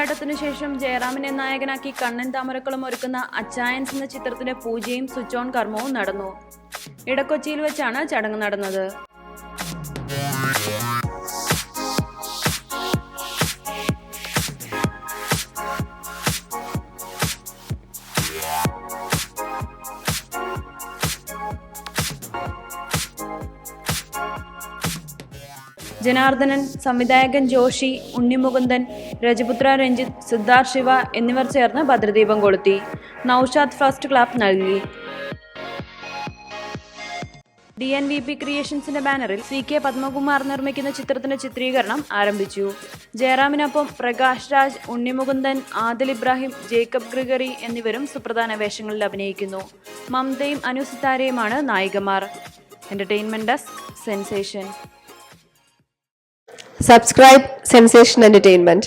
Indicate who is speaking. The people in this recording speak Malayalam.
Speaker 1: പോരാട്ടത്തിനു ശേഷം ജയറാമിനെ നായകനാക്കി കണ്ണൻ താമരക്കുളം ഒരുക്കുന്ന അച്ചായൻസ് എന്ന ചിത്രത്തിന്റെ പൂജയും സ്വിച്ച് ഓൺ കർമ്മവും നടന്നു. ഇടക്കൊച്ചിയിൽ വെച്ചാണ് ചടങ്ങ് നടന്നത്. ജനാർദ്ദനൻ, സംവിധായകൻ ജോഷി, ഉണ്ണിമുകുന്ദൻ, രജപുത്ര രഞ്ജിത്ത്, സിദ്ധാർത്ഥ് ശിവ എന്നിവർ ചേർന്ന് ഭദ്രദീപം കൊളുത്തി. നൌഷാദ് ഫസ്റ്റ് ക്ലാപ്പ് നൽകി. DNVP ക്രിയേഷൻസിന്റെ ബാനറിൽ CK പത്മകുമാർ നിർമ്മിക്കുന്ന ചിത്രത്തിന്റെ ചിത്രീകരണം ആരംഭിച്ചു. ജയറാമിനൊപ്പം പ്രകാശ് രാജ്, ഉണ്ണിമുകുന്ദൻ, ആദിൽ ഇബ്രാഹിം, ജേക്കബ് ഗ്രിഗറി എന്നിവരും സുപ്രധാന വേഷങ്ങളിൽ അഭിനയിക്കുന്നു. മമതയും അനു സിത്താരയുമാണ് നായികമാർ. Entertainment desk, sensation.
Speaker 2: Subscribe Sensation Entertainment.